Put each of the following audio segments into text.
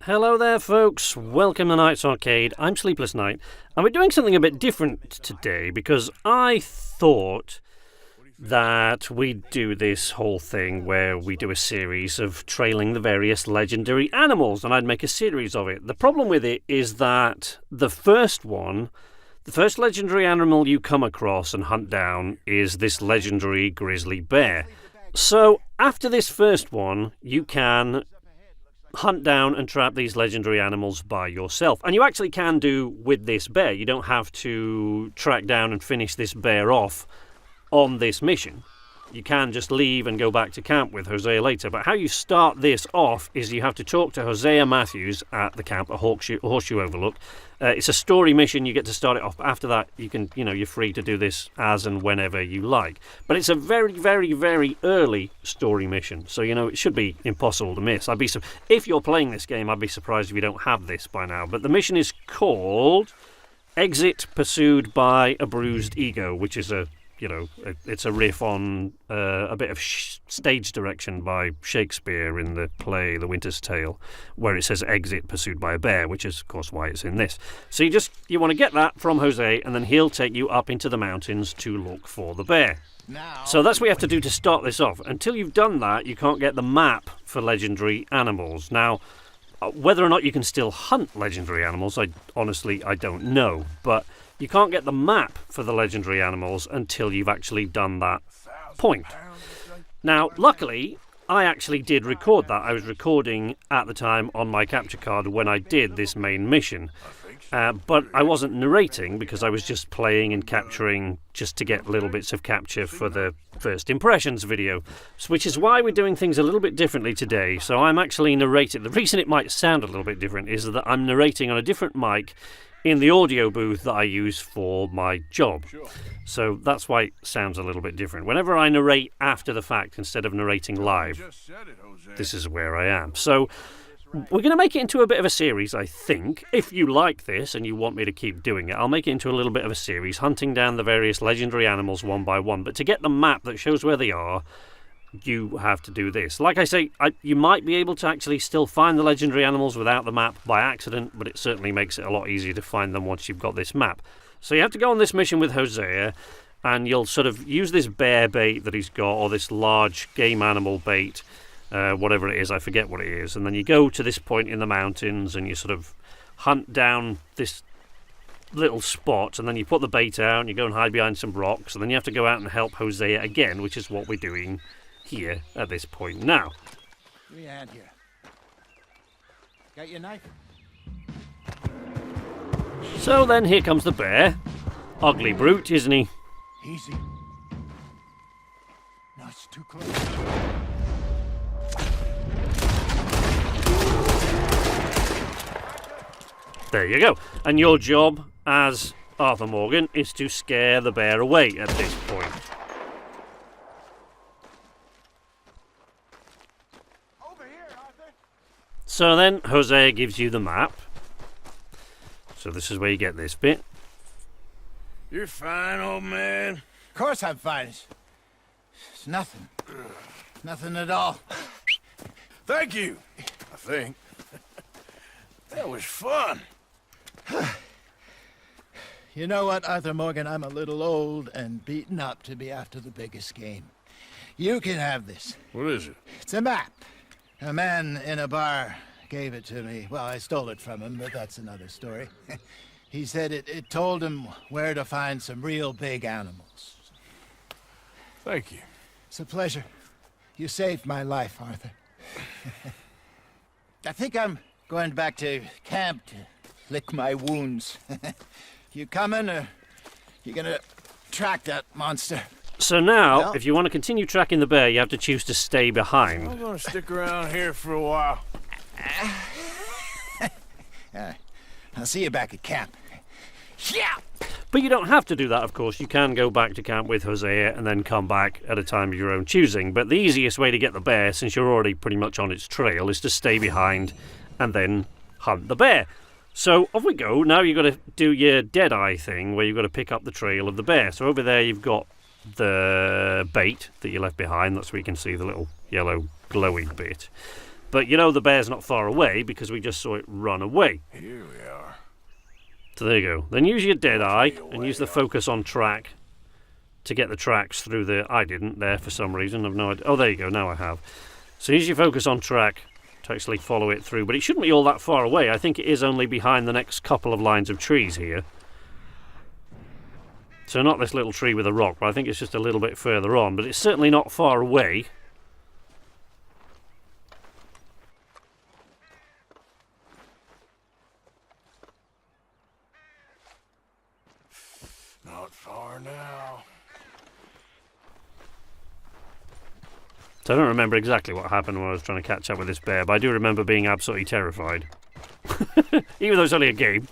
Hello there folks, welcome to Night's Arcade. I'm Sleepless Night, and we're doing something a bit different today because I thought that we'd do this whole thing where we do a series of trailing the various legendary animals, and I'd make a series of it. The problem with it is that the first legendary animal you come across and hunt down is this legendary grizzly bear. So after this first one, you can hunt down and trap these legendary animals by yourself. And you actually can do with this bear. You don't have to track down and finish this bear off on this mission. You can just leave and go back to camp with Hosea later. But how you start this off is you have to talk to Hosea Matthews at the camp at Horseshoe Overlook. It's a story mission. You get to start it off. After that, you're free to do this as and whenever you like. But it's a very, very, very early story mission. So, it should be impossible to miss. If you're playing this game, I'd be surprised if you don't have this by now. But the mission is called Exit Pursued by a Bruised Ego, which is it's a riff on a bit of stage direction by Shakespeare in the play The Winter's Tale, where it says exit pursued by a bear, which is, of course, why it's in this. So you want to get that from Jose, and then he'll take you up into the mountains to look for the bear. So that's what you have to do to start this off. Until you've done that, you can't get the map for legendary animals. Now, whether or not you can still hunt legendary animals, I don't know, but you can't get the map for the legendary animals until you've actually done that point. Now, luckily, I actually did record that. I was recording at the time on my capture card when I did this main mission. But I wasn't narrating because I was just playing and capturing just to get little bits of capture for the first impressions video, which is why we're doing things a little bit differently today. So I'm actually narrating. The reason it might sound a little bit different is that I'm narrating on a different mic in the audio booth that I use for my job. So that's why it sounds a little bit different. Whenever I narrate after the fact instead of narrating live, this is where I am. So we're going to make it into a bit of a series, I think. If you like this and you want me to keep doing it, I'll make it into a little bit of a series, hunting down the various legendary animals one by one. But to get the map that shows where they are, you have to do this. Like I say, you might be able to actually still find the legendary animals without the map by accident, but it certainly makes it a lot easier to find them once you've got this map. So you have to go on this mission with Hosea, and you'll sort of use this bear bait that he's got, or this large game animal bait, whatever it is, I forget what it is, and then you go to this point in the mountains and you sort of hunt down this little spot, and then you put the bait out and you go and hide behind some rocks, and then you have to go out and help Hosea again, which is what we're doing here at this point now. Give me a hand here. Got your knife? So then here comes the bear. Ugly brute, isn't he? Easy. No, it's too close. There you go. And your job as Arthur Morgan is to scare the bear away at this point. So then Hosea gives you the map. So this is where you get this bit. You're fine, old man. Of course I'm fine. It's nothing. Nothing at all. Thank you, I think. That was fun. You know what, Arthur Morgan? I'm a little old and beaten up to be after the biggest game. You can have this. What is it? It's a map. A man in a bar gave it to me. Well, I stole it from him, but that's another story. He said it told him where to find some real big animals. Thank you. It's a pleasure. You saved my life, Arthur. I think I'm going back to camp to lick my wounds. You coming, or you gonna track that monster? So now, if you want to continue tracking the bear, you have to choose to stay behind. I'm gonna stick around here for a while. I'll see you back at camp. Yeah! But you don't have to do that, of course. You can go back to camp with Hosea and then come back at a time of your own choosing. But the easiest way to get the bear, since you're already pretty much on its trail, is to stay behind and then hunt the bear. So off we go. Now you've got to do your Deadeye thing, where you've got to pick up the trail of the bear. So over there you've got the bait that you left behind. That's where you can see the little yellow glowing bit. But you know the bear's not far away because we just saw it run away. Here we are. So there you go. Then use your dead eye and use the focus on track to get the tracks through the... I didn't there for some reason. I've no idea. Oh, there you go. Now I have. So use your focus on track to actually follow it through. But it shouldn't be all that far away. I think it is only behind the next couple of lines of trees here. So not this little tree with a rock, but I think it's just a little bit further on. But it's certainly not far away. Not far now. So I don't remember exactly what happened when I was trying to catch up with this bear, but I do remember being absolutely terrified. Even though it's only a game.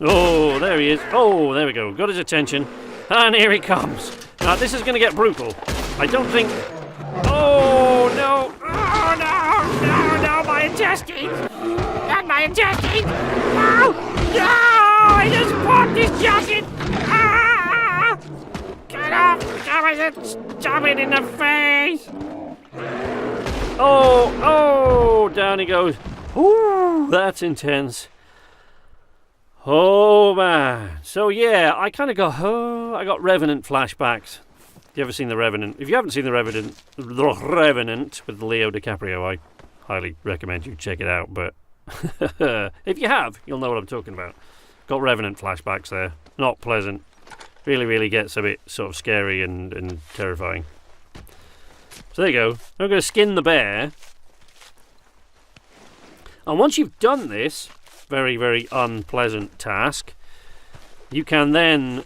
Oh, there he is. Oh, there we go. Got his attention. And here he comes. Now, this is going to get brutal. I don't think... Oh, no. Oh, no. No, no, my intestines. Not my intestines. No. No. I just popped his jacket. Ah. Get off. Stab it in the face. Oh, down he goes. Ooh, that's intense. Oh, man. So, yeah, I kind of got, I got Revenant flashbacks. You ever seen The Revenant? If you haven't seen The Revenant with Leo DiCaprio, I highly recommend you check it out. But if you have, you'll know what I'm talking about. Got Revenant flashbacks there. Not pleasant. Really, really gets a bit sort of scary and terrifying. So there you go. I'm going to skin the bear. And once you've done this very, very unpleasant task, you can then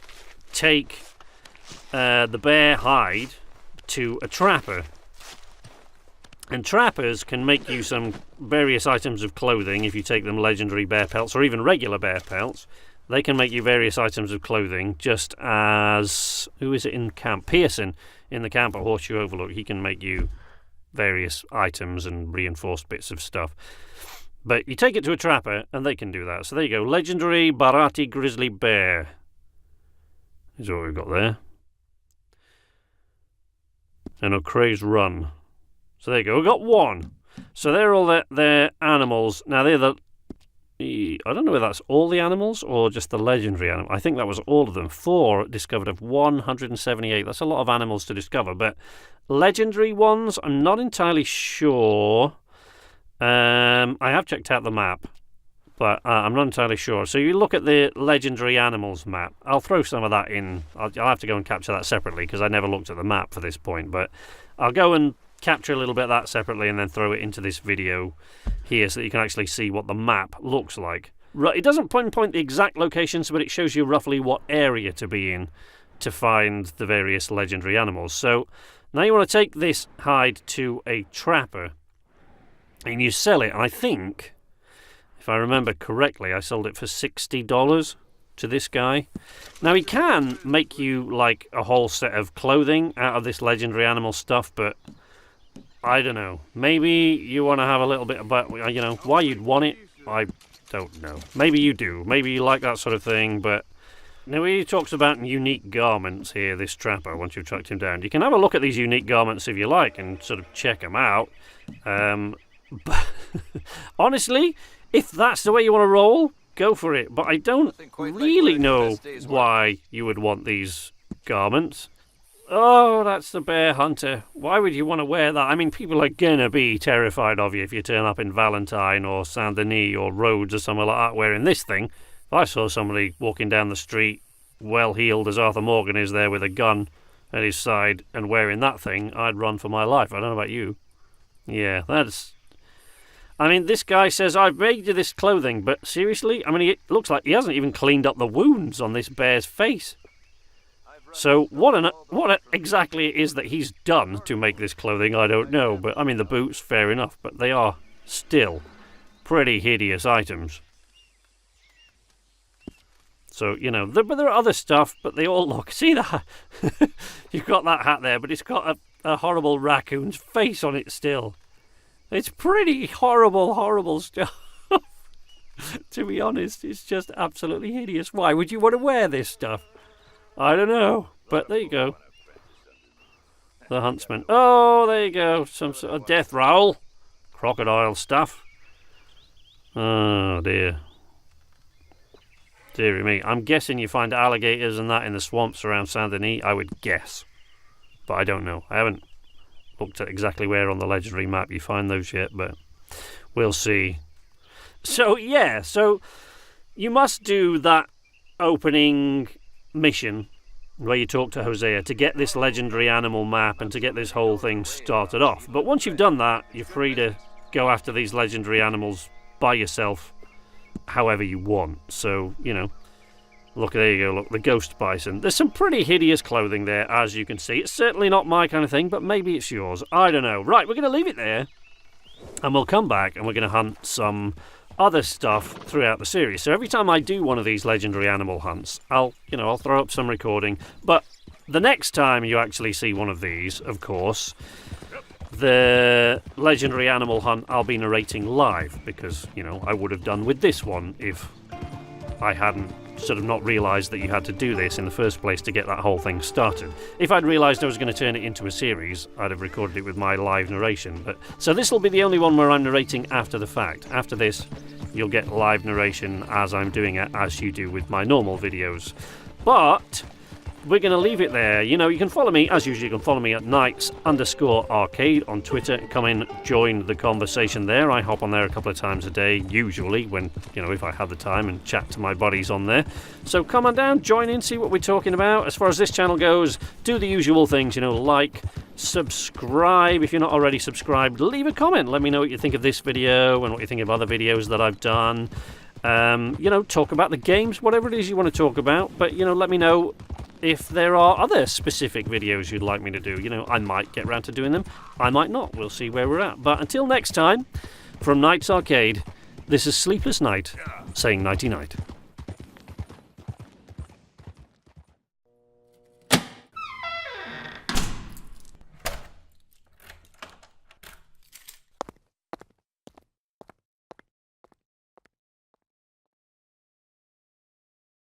take the bear hide to a trapper. And trappers can make you some various items of clothing if you take them legendary bear pelts or even regular bear pelts. They can make you various items of clothing, just as... Who is it in camp? Pearson, in the camp at Horseshoe Overlook. He can make you various items and reinforced bits of stuff. But you take it to a trapper, and they can do that. So there you go. Legendary Bharati Grizzly Bear is what we've got there. And O'Crae's Run. So there you go. We've got one. So they're all their animals. Now, they're the... I don't know whether that's all the animals or just the legendary animal. I think that was all of them. 4 discovered of 178. That's a lot of animals to discover. But legendary ones, I'm not entirely sure. I have checked out the map, but I'm not entirely sure. So you look at the legendary animals map. I'll throw some of that in. I'll have to go and capture that separately because I never looked at the map for this point. But I'll go and capture a little bit of that separately and then throw it into this video here so that you can actually see what the map looks like. It doesn't pinpoint the exact locations, but it shows you roughly what area to be in to find the various legendary animals. So now you want to take this hide to a trapper and you sell it. And I think, if I remember correctly, I sold it for $60 to this guy. Now he can make you like a whole set of clothing out of this legendary animal stuff, but I don't know. Maybe you want to have a little bit about, you know, why you'd want it. I don't know. Maybe you do. Maybe you like that sort of thing, but now he talks about unique garments here, this trapper, once you've tracked him down. You can have a look at these unique garments if you like and sort of check them out. But honestly, if that's the way you want to roll, go for it. But I don't really know why you would want these garments. Oh, that's the bear hunter. Why would you want to wear that? I mean, people are gonna be terrified of you if you turn up in Valentine or Saint Denis or Rhodes or somewhere like that wearing this thing. If I saw somebody walking down the street, well-heeled as Arthur Morgan is there with a gun at his side and wearing that thing, I'd run for my life. I don't know about you. Yeah, that's... I mean, this guy says, I've made you this clothing, but seriously? I mean, it looks like he hasn't even cleaned up the wounds on this bear's face. So what exactly it is that he's done to make this clothing, I don't know. But, I mean, the boots, fair enough, but they are still pretty hideous items. So, you know, but there are other stuff, but they all look... See that? You've got that hat there, but it's got a horrible raccoon's face on it still. It's pretty horrible, horrible stuff. To be honest, it's just absolutely hideous. Why would you want to wear this stuff? I don't know, but there you go. The huntsman. Oh, there you go. Some sort of death roll. Crocodile stuff. Oh, dear. Deary me. I'm guessing you find alligators and that in the swamps around Saint Denis, I would guess. But I don't know. I haven't looked at exactly where on the legendary map you find those yet, but we'll see. So, yeah. So, you must do that opening mission where you talk to Hosea to get this legendary animal map and to get this whole thing started off. But once you've done that, you're free to go after these legendary animals by yourself however you want. So, you know, look, there you go, look, the ghost bison. There's some pretty hideous clothing there, as you can see. It's certainly not my kind of thing, but maybe it's yours. I don't know. Right, we're going to leave it there, and we'll come back and we're going to hunt some other stuff throughout the series. So every time I do one of these legendary animal hunts, I'll throw up some recording. But the next time you actually see one of these, of course, the legendary animal hunt I'll be narrating live, because, you know, I would have done with this one if I hadn't sort of not realised that you had to do this in the first place to get that whole thing started. If I'd realised I was going to turn it into a series, I'd have recorded it with my live narration. But so this will be the only one where I'm narrating after the fact. After this, you'll get live narration as I'm doing it, as you do with my normal videos. But we're going to leave it there. You know, you can follow me, as usual, you can follow me at Knights_Arcade on Twitter. Come in, join the conversation there. I hop on there a couple of times a day, usually, when, you know, if I have the time, and chat to my buddies on there. So come on down, join in, see what we're talking about. As far as this channel goes, do the usual things, you know, like, subscribe if you're not already subscribed. Leave a comment. Let me know what you think of this video and what you think of other videos that I've done. You know, talk about the games, whatever it is you want to talk about. But, you know, let me know if there are other specific videos you'd like me to do. You know, I might get around to doing them, I might not. We'll see where we're at. But until next time, from Knights Arcade, this is Sleepless Night saying nighty-night.